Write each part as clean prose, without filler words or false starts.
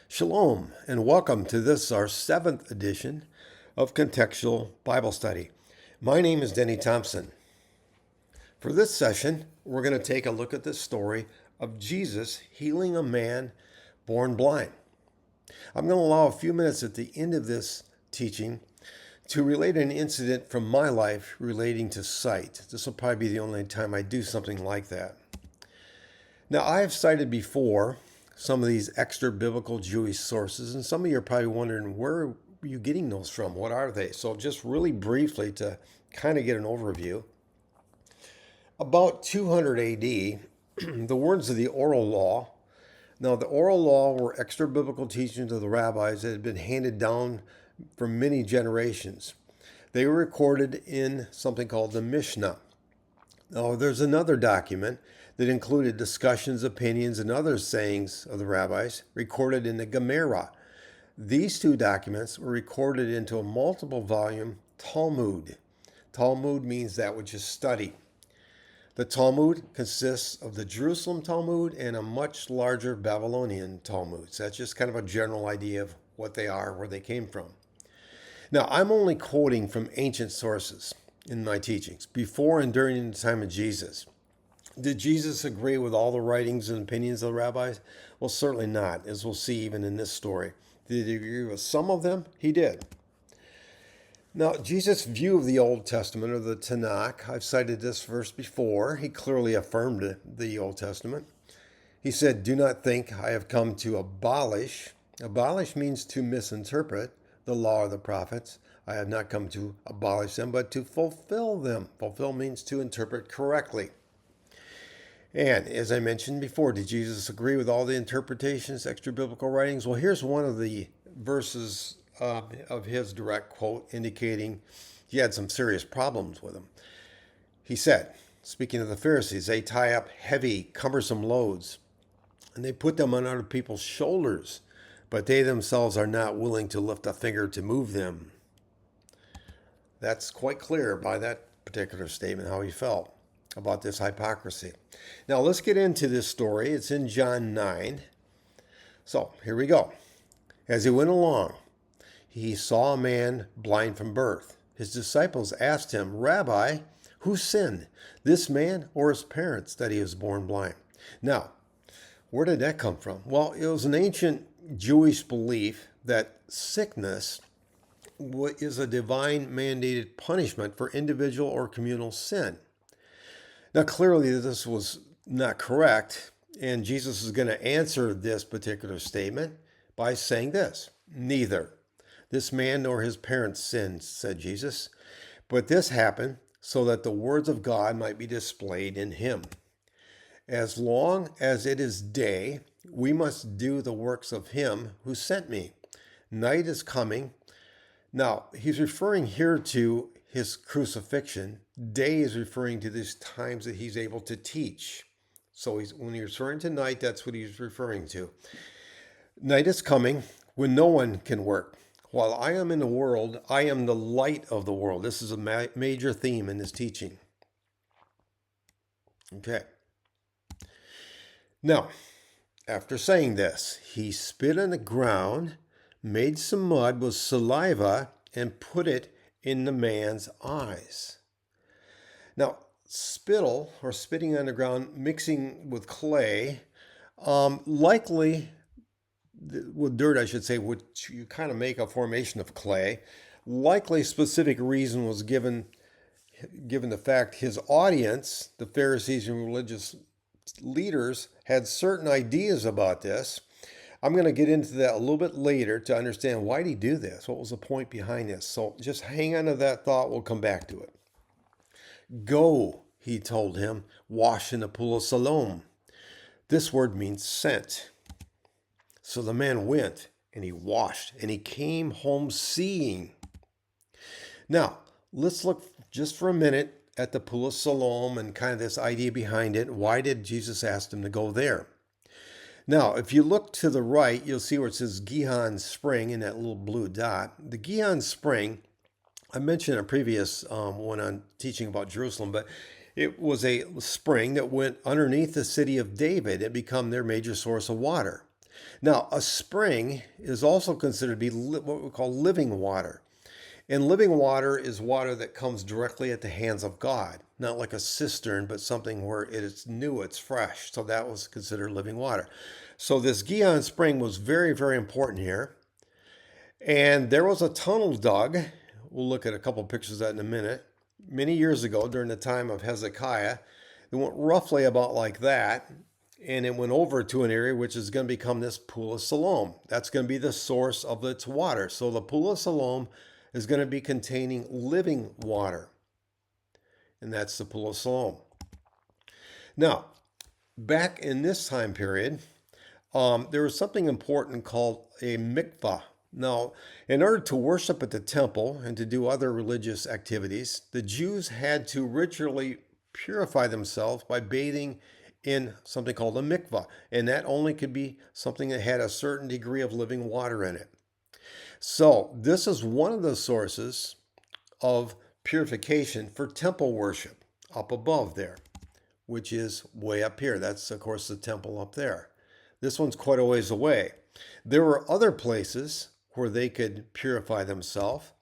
Shalom, and welcome to this, our seventh edition of Contextual Bible Study. My name is Denny Thompson. For this session, we're going to take a look at the story of Jesus healing a man born blind. I'm going to allow a few minutes at the end of this teaching to relate an incident from my life relating to sight. This will probably be the only time I do something like that. Now, I have cited before some of these extra biblical Jewish sources, and some of you are probably wondering, where are you getting those from? What are they? So just really briefly to kind of get an overview. About 200 AD, the words of the oral law. Now, the oral law were extra biblical teachings of the rabbis that had been handed down for many generations. They were recorded in something called the Mishnah. Now, there's another document that included discussions, opinions, and other sayings of the rabbis recorded in the Gemara. These two documents were recorded into a multiple volume Talmud. Talmud means that which is studied. The Talmud consists of the Jerusalem Talmud and a much larger Babylonian Talmud. So that's just kind of a general idea of what they are, where they came from. Now, I'm only quoting from ancient sources in my teachings, before and during the time of Jesus. Did Jesus agree with all the writings and opinions of the rabbis? Well, certainly not, as we'll see even in this story. Did he agree with some of them? He did. Now, Jesus' view of the Old Testament, or the Tanakh, I've cited this verse before. He clearly affirmed the Old Testament. He said, "Do not think I have come to abolish." Abolish means to misinterpret the law of the prophets. I have not come to abolish them, but to fulfill them. Fulfill means to interpret correctly. And as I mentioned before, did Jesus agree with all the interpretations, extra biblical writings? Well, here's one of the verses of his direct quote indicating he had some serious problems with them. He said, speaking of the Pharisees, they tie up heavy, cumbersome loads, and they put them on other people's shoulders, but they themselves are not willing to lift a finger to move them. That's quite clear by that particular statement, how he felt about this hypocrisy. Now let's get into this story. It's in John 9. So here we go. As he went along, he saw a man blind from birth. His disciples asked him, "Rabbi, who sinned, this man or his parents, that he was born blind?" Now, where did that come from? Well, it was an ancient Jewish belief that sickness is a divine mandated punishment for individual or communal sin. Now, clearly, this was not correct, and Jesus is going to answer this particular statement by saying this: "Neither this man nor his parents sinned," said Jesus, "but this happened so that the words of God might be displayed in him. As long as it is day, we must do the works of him who sent me. Night is coming." Now, he's referring here to his crucifixion. Day is referring to these times that he's able to teach. So when he's referring to night, that's what he's referring to. Night is coming when no one can work. While I am in the world, I am the light of the world. This is a major theme in this teaching. Okay. Now, after saying this, he spit on the ground, made some mud with saliva, and put it in the man's eyes. Now, spittle, or spitting on the ground, mixing with clay, likely with dirt, I should say, which you kind of make a formation of clay. Likely specific reason was given the fact his audience, the Pharisees and religious leaders, had certain ideas about this. I'm going to get into that a little bit later to understand why did he do this? What was the point behind this? So just hang on to that thought. We'll come back to it. "Go," he told him, "wash in the pool of Siloam." This word means sent. So the man went and he washed and he came home seeing. Now, let's look just for a minute at the pool of Siloam and kind of this idea behind it. Why did Jesus ask him to go there? Now, if you look to the right, you'll see where it says Gihon Spring in that little blue dot. The Gihon Spring, I mentioned in a previous one on teaching about Jerusalem, but it was a spring that went underneath the city of David and become their major source of water. Now, a spring is also considered to be what we call living water. And living water is water that comes directly at the hands of God, not like a cistern, but something where it is new, it's fresh. So that was considered living water. So this Gihon spring was very, very important here. And there was a tunnel dug. We'll look at a couple of pictures of that in a minute. Many years ago, during the time of Hezekiah, it went roughly about like that. And it went over to an area which is going to become this Pool of Siloam. That's going to be the source of its water. So the Pool of Siloam is going to be containing living water. And that's the Pool of Siloam. Now, back in this time period, there was something important called a mikvah. Now, in order to worship at the temple and to do other religious activities, the Jews had to ritually purify themselves by bathing in something called a mikvah. And that only could be something that had a certain degree of living water in it. So this is one of the sources of purification for temple worship up above there, which is way up here. That's, of course, the temple up there. This one's quite a ways away. There were other places where they could purify themselves.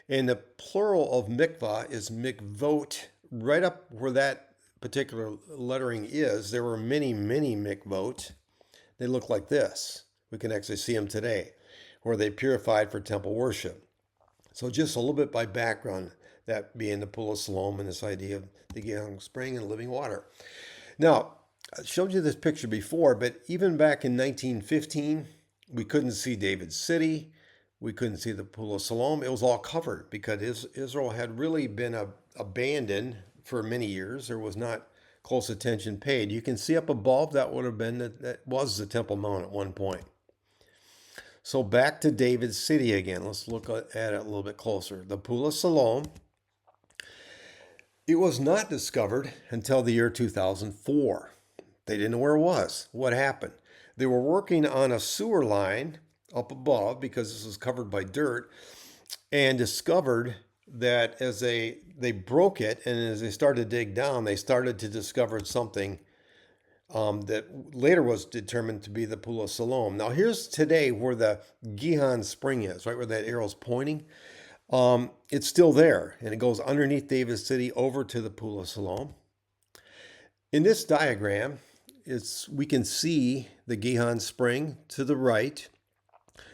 And the plural of mikvah is mikvot. Right up where that particular lettering is, there were many, many mikvot. They look like this. We can actually see them today, where they purified for temple worship. So just a little bit by background, that being the Pool of Siloam and this idea of the Gihon spring and living water. Now, I showed you this picture before, but even back in 1915, we couldn't see David's city. We couldn't see the Pool of Siloam. It was all covered because Israel had really been abandoned for many years. There was not close attention paid. You can see up above, that would have been, that was the Temple Mount at one point. So back to David's city again. Let's look at it a little bit closer. The Pool of Siloam, it was not discovered until the year 2004. They didn't know where it was. What happened? They were working on a sewer line up above because this was covered by dirt, and discovered that as they broke it, and as they started to dig down, they started to discover something that later was determined to be the Pool of Siloam. Now here's today where the Gihon spring is, right where that arrow's pointing. It's still there, and it goes underneath David's city over to the Pool of Siloam. In this diagram, we can see the Gihon spring to the right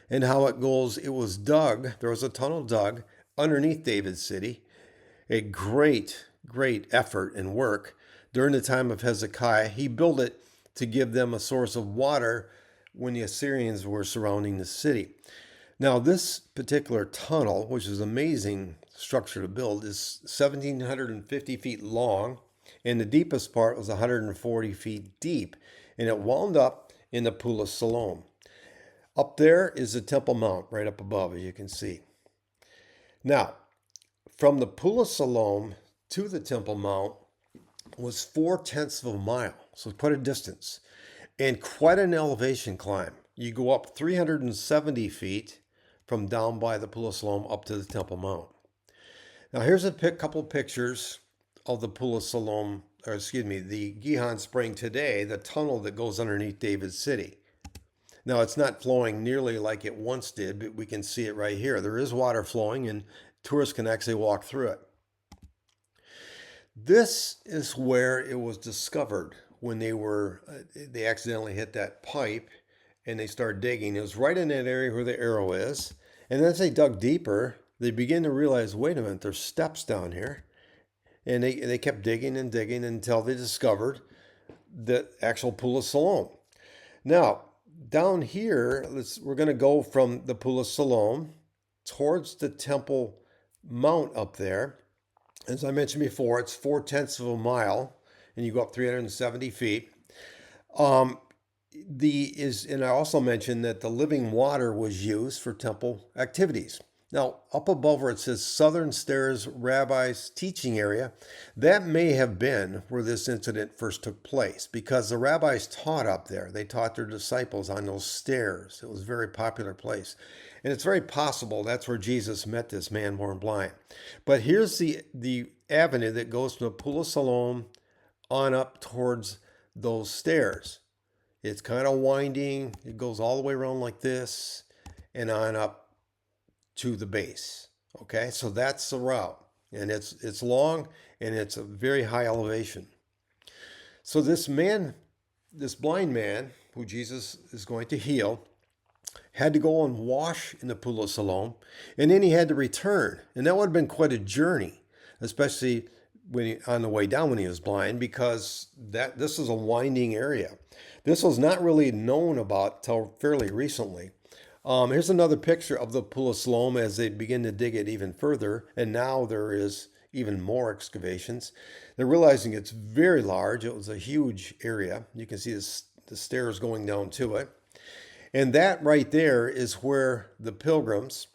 and how it goes. It was dug, there was a tunnel dug underneath David's city. A great, great effort and work during the time of Hezekiah. He built it to give them a source of water when the Assyrians were surrounding the city. Now, this particular tunnel, which is an amazing structure to build, is 1,750 feet long, and the deepest part was 140 feet deep, and it wound up in the Pool of Siloam. Up there is the Temple Mount, right up above, as you can see. Now, from the Pool of Siloam to the Temple Mount was 4/10 of a mile, so quite a distance, and quite an elevation climb. You go up 370 feet from down by the Pool of Siloam up to the Temple Mount. Now here's a couple pictures of the Pool of Siloam, or excuse me, the Gihon spring today, the tunnel that goes underneath David's city. Now it's not flowing nearly like it once did, but we can see it right here. There is water flowing, and tourists can actually walk through it. This is where it was discovered when they accidentally hit that pipe and they started digging. It was right in that area where the arrow is. And as they dug deeper, they began to realize, wait a minute, there's steps down here. And they kept digging and digging until they discovered the actual Pool of Siloam. Now, down here, we're going to go from the Pool of Siloam towards the Temple Mount up there. As I mentioned before, it's 4/10 of a mile, and you go up 370 feet. And I also mentioned that the living water was used for temple activities. Now, up above where it says Southern Stairs Rabbi's Teaching Area, that may have been where this incident first took place, because the rabbis taught up there. They taught their disciples on those stairs. It was a very popular place. And it's very possible that's where Jesus met this man born blind. But here's the avenue that goes from the Pool of Siloam on up towards those stairs. It's kind of winding. It goes all the way around like this and on up to the base. Okay, so that's the route. And it's long and it's a very high elevation. So this man, this blind man who Jesus is going to heal, had to go and wash in the pool of Siloam, and then he had to return. And that would have been quite a journey, especially on the way down when he was blind, because this is a winding area. This was not really known about till fairly recently. Here's another picture of the pool of Siloam as they begin to dig it even further, and now there is even more excavations. They're realizing it's very large. It was a huge area. You can see the stairs going down to it. And that right there is where the pilgrims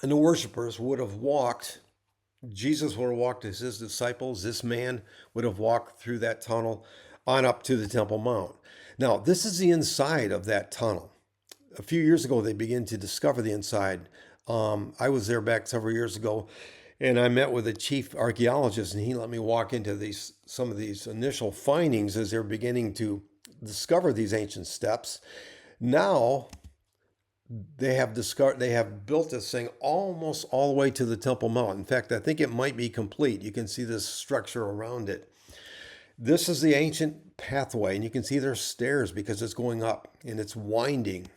and the worshipers would have walked. Jesus would have walked as his disciples. This man would have walked through that tunnel on up to the Temple Mount. Now, this is the inside of that tunnel. A few years ago, they began to discover the inside. I was there back several years ago, and I met with a chief archaeologist, and he let me walk into some of these initial findings as they're beginning to discover these ancient steps. Now they have built this thing almost all the way to the Temple Mount. In fact, I think it might be complete. You can see this structure around it. This is the ancient pathway, and you can see there's stairs because it's going up and it's winding.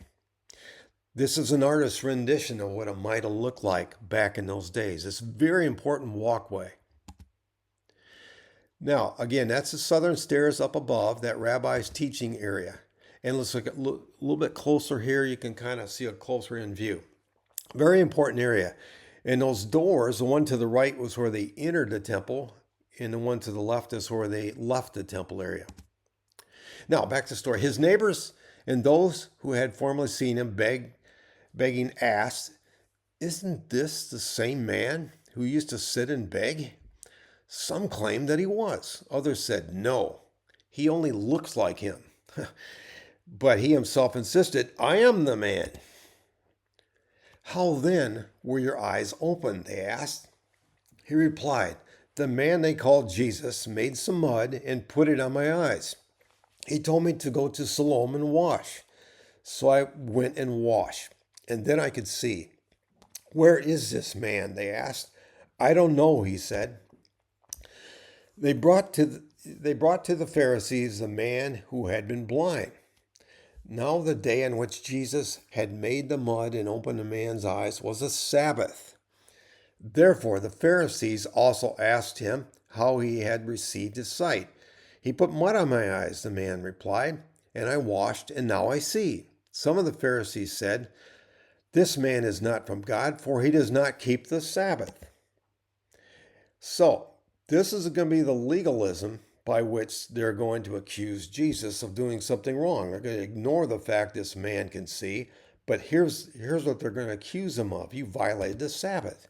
This is an artist's rendition of what it might have looked like back in those days. It's a very important walkway. Now, again, that's the southern stairs up above, that rabbi's teaching area. And let's look a little bit closer here. You can kind of see a closer in view. Very important area. And those doors, the one to the right was where they entered the temple, and the one to the left is where they left the temple area. Now, back to the story. His neighbors and those who had formerly seen him begging asked, "Isn't this the same man who used to sit and beg?" Some claimed that he was. Others said, "No, he only looks like him." But he himself insisted, "I am the man." "How then were your eyes opened?" they asked. He replied, "The man they called Jesus made some mud and put it on my eyes. He told me to go to Siloam and wash. So I went and washed, and then I could see." "Where is this man?" they asked. "I don't know," he said. They brought to the Pharisees the man who had been blind. Now the day on which Jesus had made the mud and opened the man's eyes was a Sabbath. Therefore the Pharisees also asked him how he had received his sight. "He put mud on my eyes," the man replied, "and I washed, and now I see." Some of the Pharisees said, "This man is not from God, for he does not keep the Sabbath." So this is going to be the legalism by which they're going to accuse Jesus of doing something wrong. They're going to ignore the fact this man can see, but here's what they're going to accuse him of. You violated the Sabbath.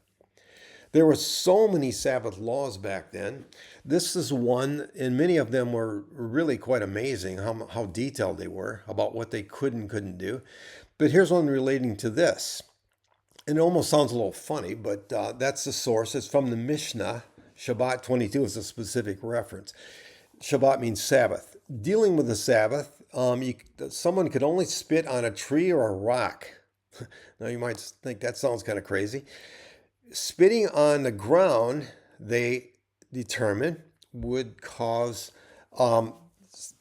There were so many Sabbath laws back then. This is one, and many of them were really quite amazing, how detailed they were about what they could and couldn't do. But here's one relating to this. And it almost sounds a little funny, but that's the source. It's from the Mishnah. Shabbat 22 is a specific reference. Shabbat means Sabbath. Dealing with the Sabbath, someone could only spit on a tree or a rock. Now you might think that sounds kind of crazy. Spitting on the ground, they determined, would cause the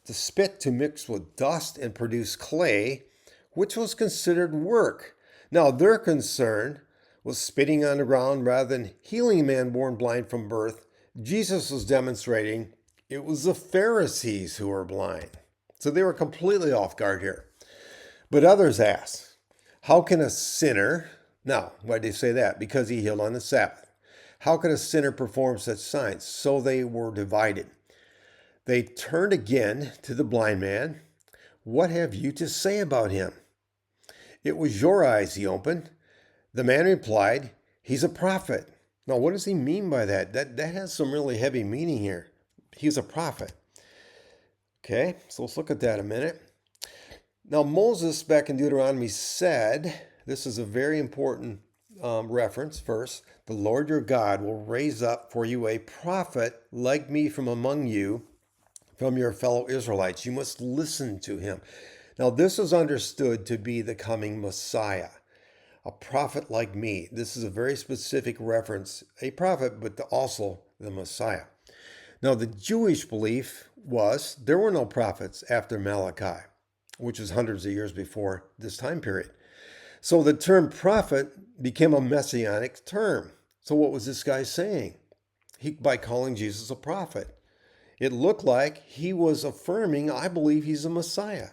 spit to mix with dust and produce clay, which was considered work. Now their concern was spitting on the ground rather than healing a man born blind from birth. Jesus was demonstrating it was the Pharisees who were blind. So they were completely off guard here. But others asked, how can a sinner, now why did they say that? Because he healed on the Sabbath. How can a sinner perform such signs? So they were divided. They turned again to the blind man. What have you to say about him? It was your eyes he opened. The man replied, he's a prophet. Now, what does he mean by that? That has some really heavy meaning here. He's a prophet. Okay, so let's look at that a minute. Now, Moses back in Deuteronomy said, this is a very important reference, verse, the Lord your God will raise up for you a prophet like me from among you, from your fellow Israelites. You must listen to him. Now, this is understood to be the coming Messiah, a prophet like me. This is a very specific reference, a prophet, but also the Messiah. Now, the Jewish belief was there were no prophets after Malachi, which is hundreds of years before this time period. So the term prophet became a messianic term. So what was this guy saying? By calling Jesus a prophet, it looked like he was affirming, I believe he's a Messiah.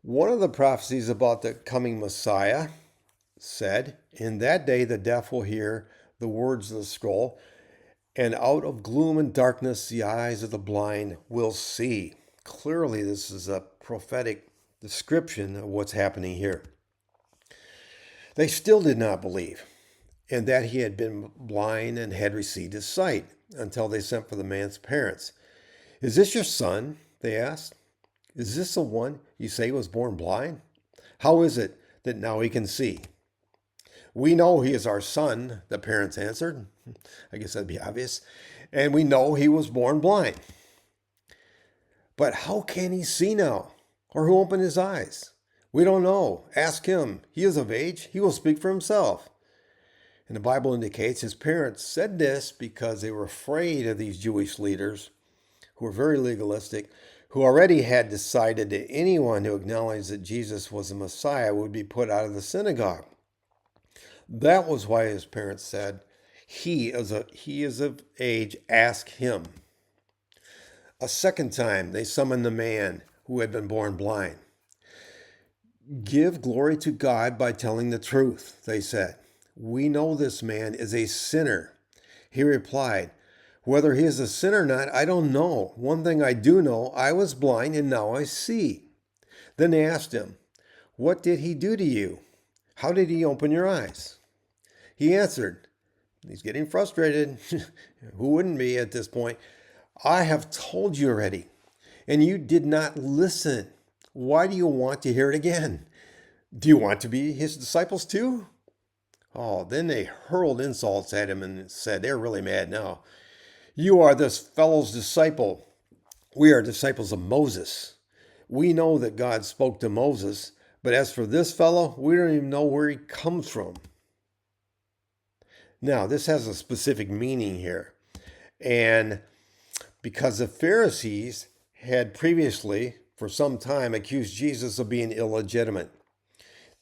One of the prophecies about the coming Messiah said, in that day the deaf will hear the words of the scroll, and out of gloom and darkness the eyes of the blind will see. Clearly, this is a prophetic description of what's happening here. They still did not believe, and that he had been blind and had received his sight, until they sent for the man's parents. Is this your son? They asked. Is this the one you say was born blind? How is it that now he can see? We know he is our son, the parents answered. I guess that'd be obvious. And we know he was born blind. But how can he see now? Or who opened his eyes? We don't know. Ask him. He is of age. He will speak for himself. And the Bible indicates his parents said this because they were afraid of these Jewish leaders who were very legalistic, who already had decided that anyone who acknowledged that Jesus was the Messiah would be put out of the synagogue. That was why his parents said, he is of age, ask him. A second time, they summoned the man who had been born blind. Give glory to God by telling the truth, they said. We know this man is a sinner. He replied, whether he is a sinner or not, I don't know. One thing I do know, I was blind and now I see. Then they asked him, what did he do to you? How did he open your eyes? He answered, he's getting frustrated. Who wouldn't be at this point? I have told you already, and you did not listen. Why do you want to hear it again? Do you want to be his disciples too? Oh, then they hurled insults at him and said, they're really mad now. You are this fellow's disciple. We are disciples of Moses. We know that God spoke to Moses, but as for this fellow, we don't even know where he comes from. Now, this has a specific meaning here. And because the Pharisees had previously, for some time, accused Jesus of being illegitimate.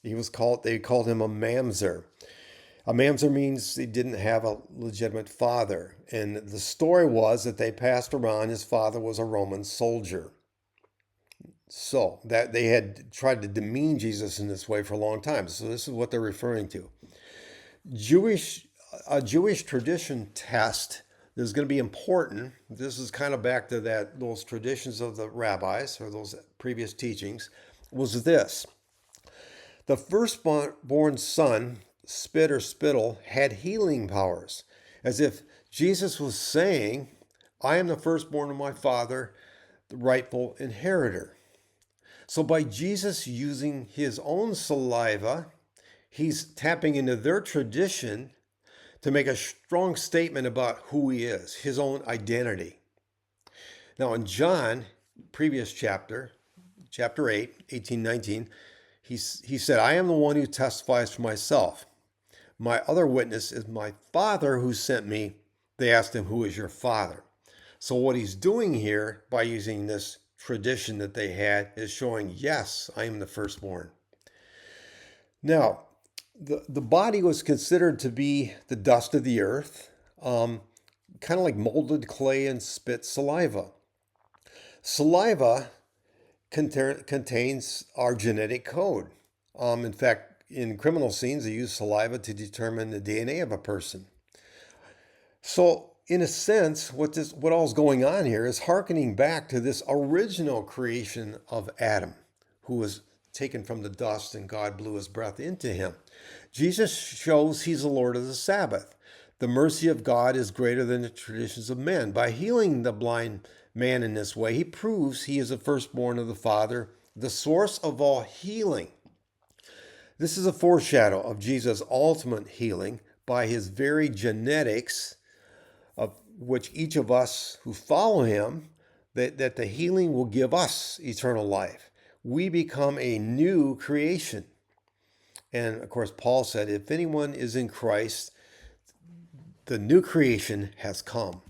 They called him a mamzer. A mamzer means he didn't have a legitimate father. And the story was that they passed around his father was a Roman soldier. So that they had tried to demean Jesus in this way for a long time. So this is what they're referring to. A Jewish tradition test that is going to be important. This is kind of back to those traditions of the rabbis or those previous teachings, was this. The firstborn son, spit or spittle, had healing powers, as if Jesus was saying, I am the firstborn of my father, the rightful inheritor. So by Jesus using his own saliva, he's tapping into their tradition to make a strong statement about who he is, his own identity. Now in John, previous chapter 8, 18, 19, he said, I am the one who testifies for myself. My other witness is my Father who sent me. They asked him, who is your father? So what he's doing here by using this tradition that they had is showing, yes, I am the firstborn. Now, the body was considered to be the dust of the earth, kind of like molded clay and spit saliva. Saliva contains our genetic code. In fact, in criminal scenes, they use saliva to determine the DNA of a person. So, in a sense, what all's going on here is hearkening back to this original creation of Adam, who was taken from the dust and God blew his breath into him. Jesus shows he's the Lord of the Sabbath. The mercy of God is greater than the traditions of men. By healing the blind man in this way, he proves he is the firstborn of the Father, the source of all healing. This is a foreshadow of Jesus' ultimate healing by his very genetics, of which each of us who follow him, that the healing will give us eternal life. we become a new creation. And of course, Paul said, if anyone is in Christ, the new creation has come.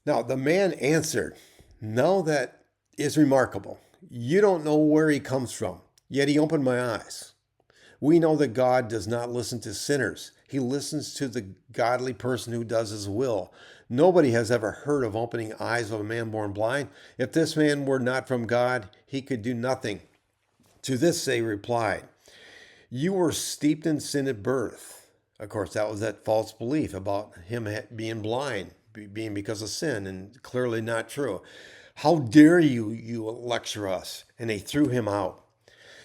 Now, the man answered, now that is remarkable. You don't know where he comes from, yet he opened my eyes. We know that God does not listen to sinners. He listens to the godly person who does his will. Nobody has ever heard of opening eyes of a man born blind. If this man were not from God, he could do nothing. To this they replied, you were steeped in sin at birth. Of course, that was that false belief about him being blind, being because of sin, and clearly not true. How dare you lecture us? And they threw him out.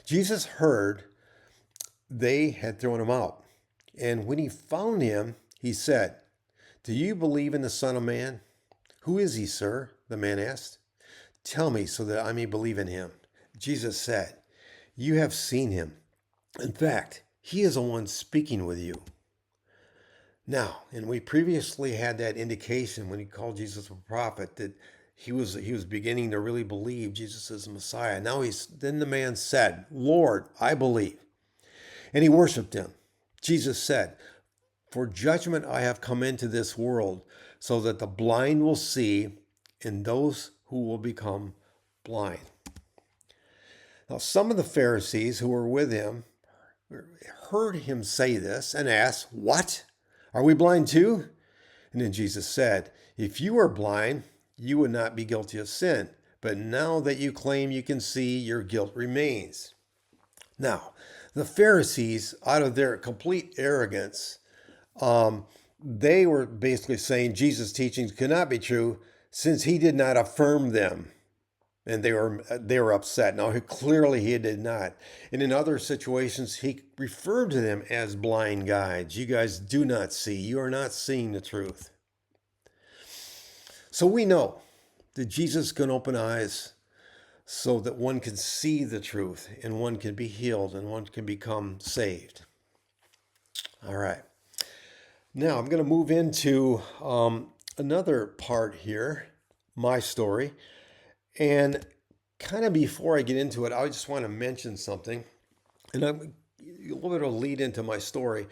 Jesus heard they had thrown him out. And when he found him, he said, do you believe in the Son of Man? Who is he, sir? The man asked. Tell me so that I may believe in him. Jesus said, you have seen him. In fact, he is the one speaking with you. Now, and we previously had that indication when he called Jesus a prophet that he was beginning to really believe Jesus is the Messiah. Now then the man said, Lord, I believe. And he worshiped him. Jesus said, for judgment I have come into this world, so that the blind will see, and those who will become blind. Now, some of the Pharisees who were with him heard him say this and asked, what? Are we blind too? And then Jesus said, if you were blind, you would not be guilty of sin. But now that you claim you can see, your guilt remains. Now, the Pharisees, out of their complete arrogance, they were basically saying Jesus' teachings could not be true since he did not affirm them. And they were upset. Now, clearly he did not. And in other situations, he referred to them as blind guides. You guys do not see. You are not seeing the truth. So we know that Jesus can open eyes so that one can see the truth and one can be healed and one can become saved. All right. Now I'm going to move into another part here, my story. And kind of before I get into it, I just want to mention something. And a little bit of a lead into my story.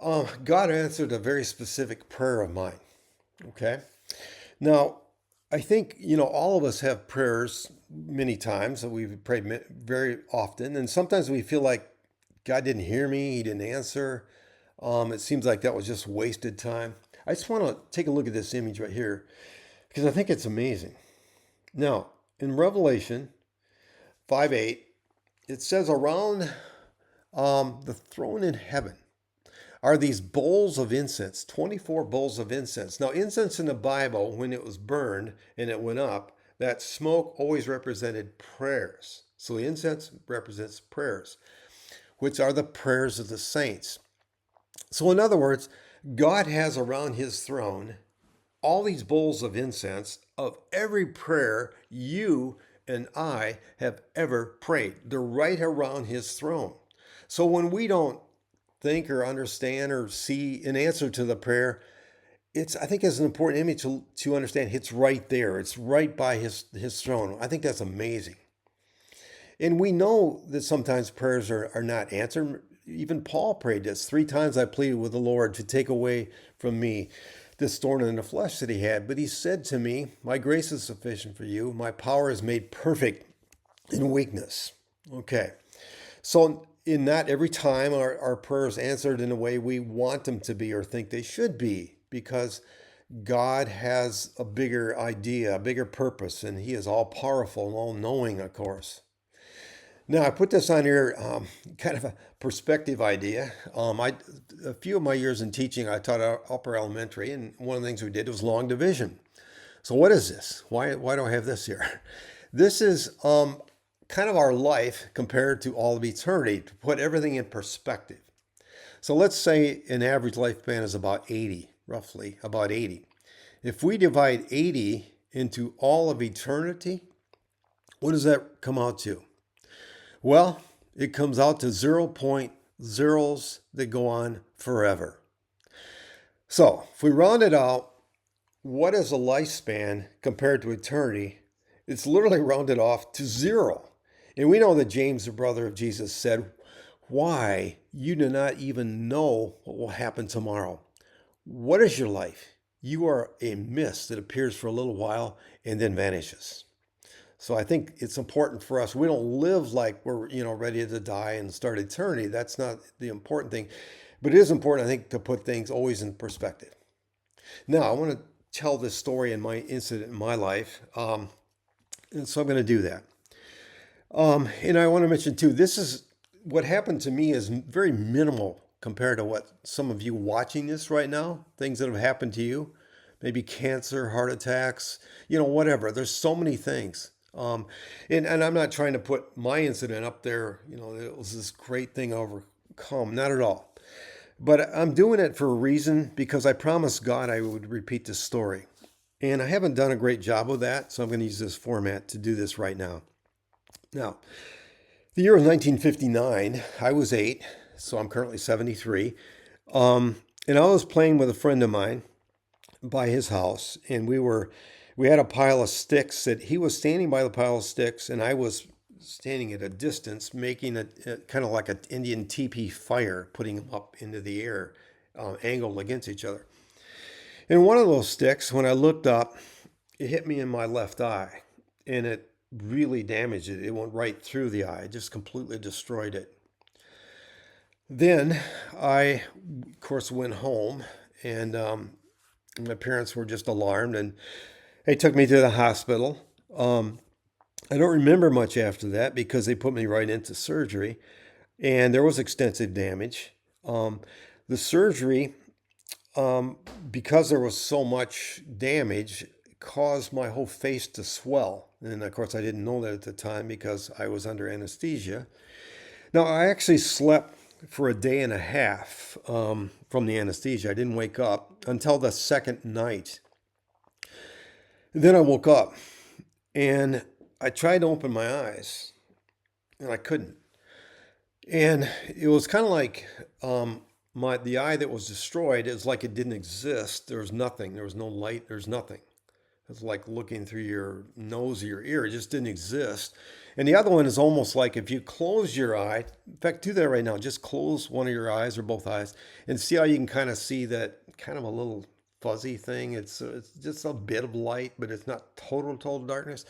God answered a very specific prayer of mine. Okay. Now, I think, all of us have prayers many times that we've prayed very often. And sometimes we feel like God didn't hear me. He didn't answer. It seems like that was just wasted time. I just want to take a look at this image right here because I think it's amazing. Now, in Revelation 5:8, it says around the throne in heaven are these bowls of incense, 24 bowls of incense. Now, incense in the Bible, when it was burned and it went up, that smoke always represented prayers. So the incense represents prayers, which are the prayers of the saints. So in other words, God has around his throne all these bowls of incense of every prayer you and I have ever prayed. They're right around his throne. So when we don't think or understand or see an answer to the prayer, I think it's an important image to understand. It's right there. It's right by his throne. I think that's amazing. And we know that sometimes prayers are not answered. Even Paul prayed this. 3 times I pleaded with the Lord to take away from me this thorn in the flesh that he had. But he said to me, my grace is sufficient for you. My power is made perfect in weakness. Okay. So in not every time our prayers answered in the way we want them to be or think they should be, because God has a bigger idea, a bigger purpose, and he is all powerful and all knowing, of course. Now, I put this on here, kind of a perspective idea. A few of my years in teaching, I taught upper elementary, and one of the things we did was long division. So what is this? Why do I have this here? This is kind of our life compared to all of eternity, to put everything in perspective. So let's say an average lifespan is about 80, roughly about 80. If we divide 80 into all of eternity, what does that come out to? Well, it comes out to 0.0s that go on forever. So if we round it out, what is a lifespan compared to eternity? It's literally rounded off to zero. And we know that James, the brother of Jesus, said, "Why? You do not even know what will happen tomorrow. What is your life? You are a mist that appears for a little while and then vanishes." So I think it's important for us. We don't live like we're, ready to die and start eternity. That's not the important thing. But it is important, I think, to put things always in perspective. Now, I want to tell this story in my incident in my life. And so I'm going to do that. And I want to mention too, this is what happened to me is very minimal compared to what some of you watching this right now, things that have happened to you, maybe cancer, heart attacks, whatever. There's so many things. And I'm not trying to put my incident up there, it was this great thing I overcome, not at all. But I'm doing it for a reason because I promised God I would repeat this story. And I haven't done a great job of that, so I'm going to use this format to do this right now. Now, the year was 1959. I was 8, so I'm currently 73. And I was playing with a friend of mine by his house, and we had a pile of sticks that he was standing by the pile of sticks, and I was standing at a distance, making a kind of like an Indian teepee fire, putting them up into the air, angled against each other. And one of those sticks, when I looked up, it hit me in my left eye, and it really damaged it. It went right through the eye, just completely destroyed it. Then I, of course, went home, and my parents were just alarmed, and they took me to the hospital. I don't remember much after that because they put me right into surgery, and there was extensive damage. The surgery, because there was so much damage, caused my whole face to swell. And of course, I didn't know that at the time because I was under anesthesia. Now, I actually slept for a day and a half from the anesthesia. I didn't wake up until the second night. Then I woke up and I tried to open my eyes and I couldn't. And it was kind of like the eye that was destroyed is like it didn't exist. There was nothing. There was no light. There's nothing. It's like looking through your nose or your ear. It just didn't exist. And the other one is almost like if you close your eye, in fact, do that right now. Just close one of your eyes or both eyes and see how you can kind of see that kind of a little fuzzy thing. It's just a bit of light, but it's not total darkness.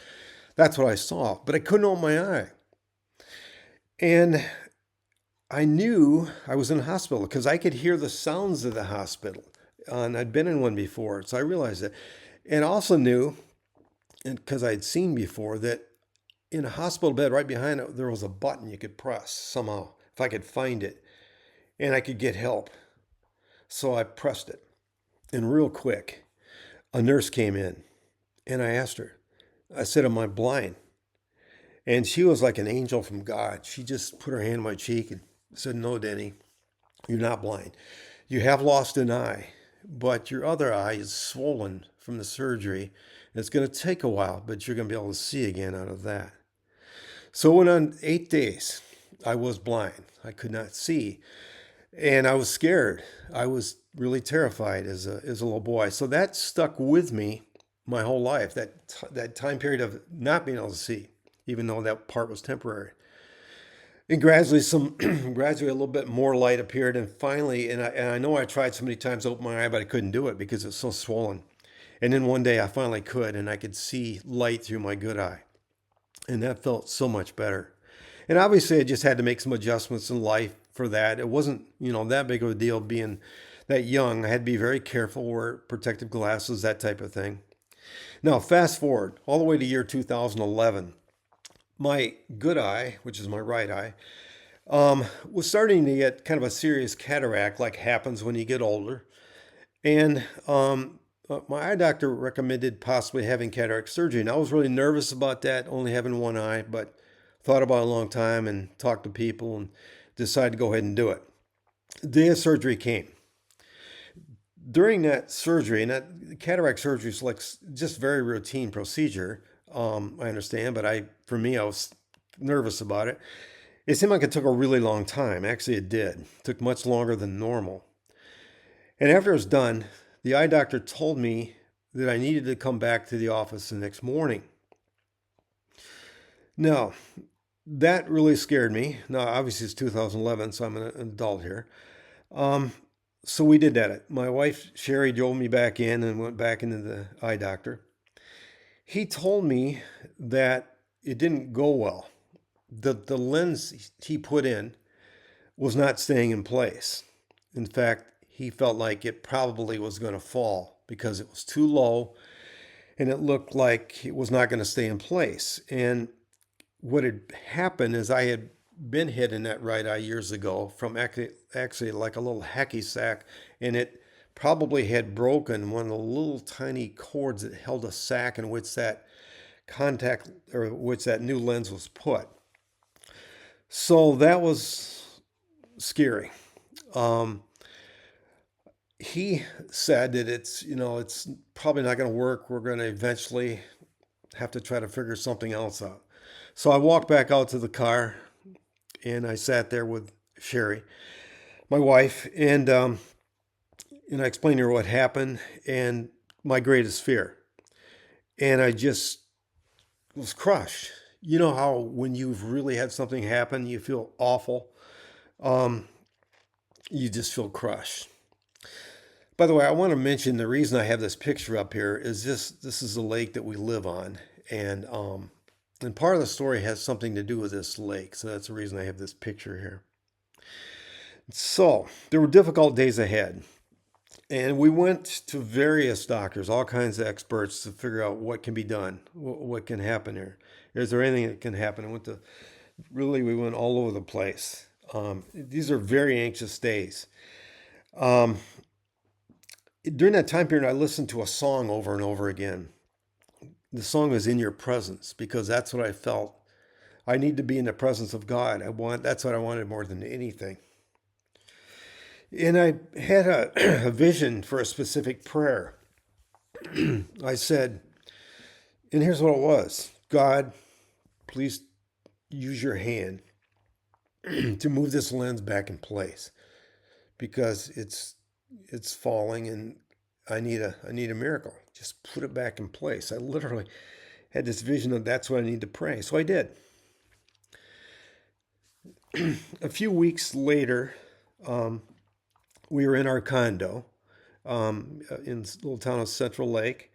That's what I saw, but I couldn't open my eye. And I knew I was in a hospital because I could hear the sounds of the hospital. And I'd been in one before, so I realized that. And I also knew, and because I'd seen before, that in a hospital bed right behind it, there was a button you could press somehow, if I could find it, and I could get help. So I pressed it. And real quick, a nurse came in, and I asked her, I said, "Am I blind?" And she was like an angel from God. She just put her hand on my cheek and said, "No, Denny, you're not blind. You have lost an eye, but your other eye is swollen from the surgery. It's going to take a while, but you're going to be able to see again out of that." So it went on 8 days. I was blind. I could not see. And I was scared. I was really terrified as a little boy. So that stuck with me my whole life, that time period of not being able to see, even though that part was temporary. And gradually, gradually a little bit more light appeared. And finally, and I know I tried so many times to open my eye, but I couldn't do it because it's so swollen. And then one day I finally could, and I could see light through my good eye. And that felt so much better. And obviously, I just had to make some adjustments in life for that. It wasn't, that big of a deal being that young. I had to be very careful, wear protective glasses, that type of thing. Now, fast forward all the way to year 2011. My good eye, which is my right eye, was starting to get kind of a serious cataract like happens when you get older. And my eye doctor recommended possibly having cataract surgery. And I was really nervous about that, only having one eye, but thought about it a long time and talked to people and decided to go ahead and do it. The day of surgery came. During that surgery, and that cataract surgery is like just very routine procedure, I understand, but for me, I was nervous about it. It seemed like it took a really long time. Actually, it did. It took much longer than normal. And after it was done, the eye doctor told me that I needed to come back to the office the next morning. Now, that really scared me. Now, obviously, it's 2011, so I'm an adult here. Um, so we did that. My wife, Sherry, drove me back in and went back into the eye doctor. He told me that it didn't go well. The lens he put in was not staying in place. In fact, he felt like it probably was going to fall because it was too low and it looked like it was not going to stay in place. And what had happened is I had been hit in that right eye years ago from actually like a little hacky sack, and it probably had broken one of the little tiny cords that held a sack in which that contact or which that new lens was put. So that was scary. Um, he said that it's probably not going to work. We're going to eventually have to try to figure something else out. So I walked back out to the car and I sat there with Sherry, my wife, and I explained to her what happened and my greatest fear. And I just was crushed. You know how when you've really had something happen, you feel awful. Um, you just feel crushed. By the way, I want to mention the reason I have this picture up here is this is a lake that we live on, and part of the story has something to do with this lake. So that's the reason I have this picture here. So there were difficult days ahead. And we went to various doctors, all kinds of experts to figure out what can be done, what can happen here. Is there anything that can happen? We went all over the place. These are very anxious days. Um, During that time period, I listened to a song over and over again. The song was "In Your Presence" because that's what I felt. I need to be in the presence of God. That's what I wanted more than anything. And I had a vision for a specific prayer. I said, and here's what it was: God, please use your hand to move this lens back in place because it's falling and I need a miracle. Just put it back in place. I literally had this vision of that's what I need to pray. So I did. A few weeks later, we were in our condo in the little town of Central Lake,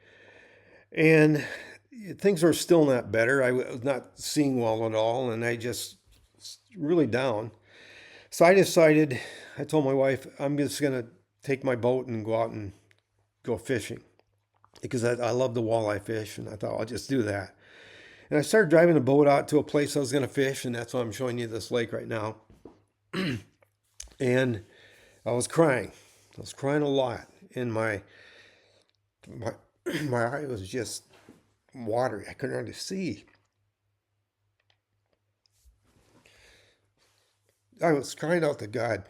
and things were still not better. I was not seeing well at all, and I just really down. So I told my wife, I'm just going to take my boat and go out and go fishing because I love the walleye fish, and I thought I'll just do that. And I started driving the boat out to a place I was going to fish, and that's why I'm showing you this lake right now. And I was crying. I was crying a lot, and my my eye was just watery. I couldn't hardly see. I was crying out to God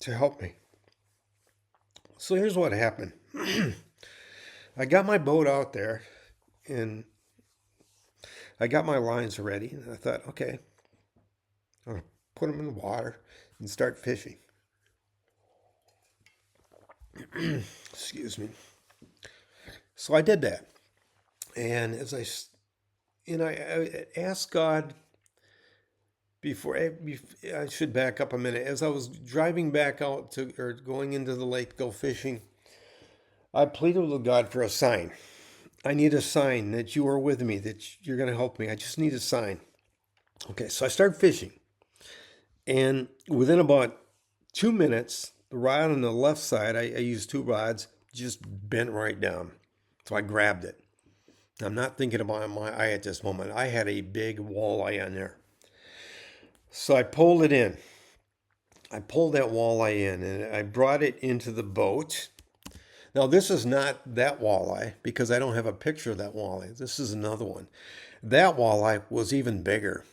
to help me. So here's what happened. I got my boat out there, and I got my lines ready, and I thought, okay, I'll put them in the water and start fishing. Excuse me. So I did that, and I asked God I should back up a minute. As I was driving back out or going into the lake to go fishing, I pleaded with God for a sign. I need a sign that you are with me, that you're going to help me. I just need a sign. Okay, so I started fishing, and within about 2 minutes, the rod on the left side, I used two rods, just bent right down. So I grabbed it. I'm not thinking about my eye at this moment. I had a big walleye on there. So I pulled it in. I pulled that walleye in and I brought it into the boat. Now, this is not that walleye because I don't have a picture of that walleye. This is another one. That walleye was even bigger.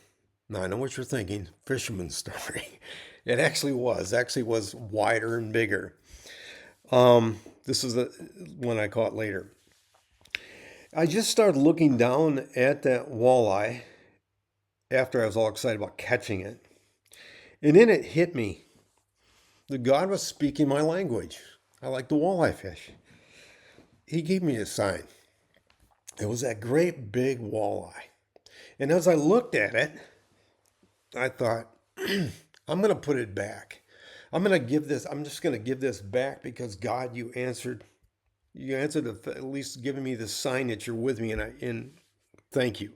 Now, I know what you're thinking, fisherman's story. It actually was wider and bigger. This is the one I caught later. I just started looking down at that walleye after I was all excited about catching it. And then it hit me that God was speaking my language. I like the walleye fish. He gave me a sign. It was that great big walleye. And as I looked at it, I thought, I'm going to put it back. I'm just going to give this back because God, you answered at least giving me the sign that you're with me, and thank you.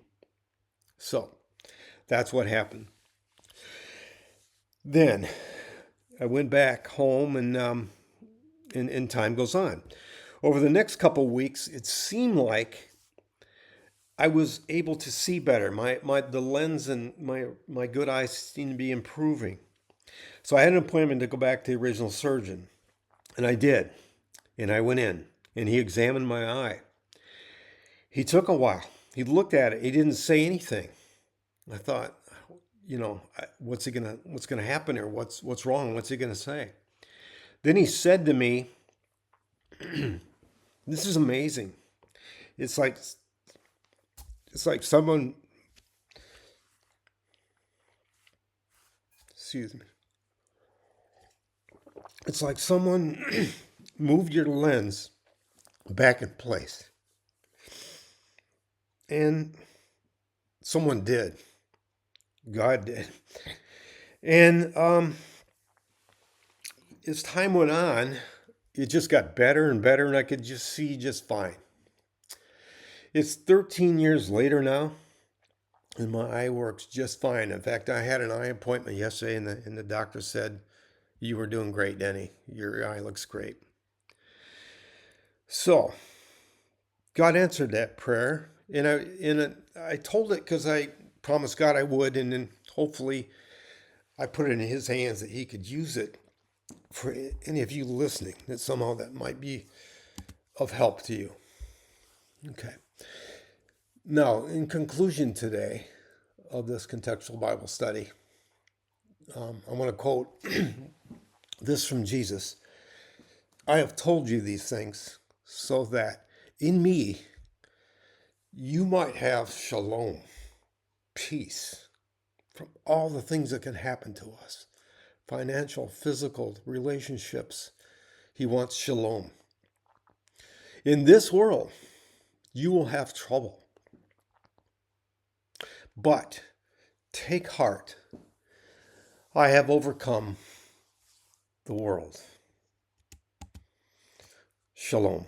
So that's what happened. Then I went back home, and time goes on. Over the next couple of weeks, it seemed like I was able to see better. The lens and my good eyes seemed to be improving. So I had an appointment to go back to the original surgeon, and I did. And I went in, and he examined my eye. He took a while. He looked at it. He didn't say anything. I thought, what's gonna happen here? What's wrong? What's he gonna say? Then he said to me, "This is amazing. It's like someone, excuse me. It's like someone moved your lens back in place, and someone did. God did. And as time went on, it just got better and better, and I could just see just fine. It's 13 years later now, and my eye works just fine. In fact, I had an eye appointment yesterday, and the doctor said, "You were doing great, Denny. Your eye looks great." So God answered that prayer, and I told it because I promised God I would, and then hopefully I put it in His hands that He could use it for any of you listening, that somehow that might be of help to you. Okay. Now, in conclusion today of this contextual Bible study, I want to quote this from Jesus. "I have told you these things so that in me you might have shalom, peace, from all the things that can happen to us, financial, physical, relationships. He wants shalom. In this world, you will have trouble. But take heart. I have overcome the world." Shalom.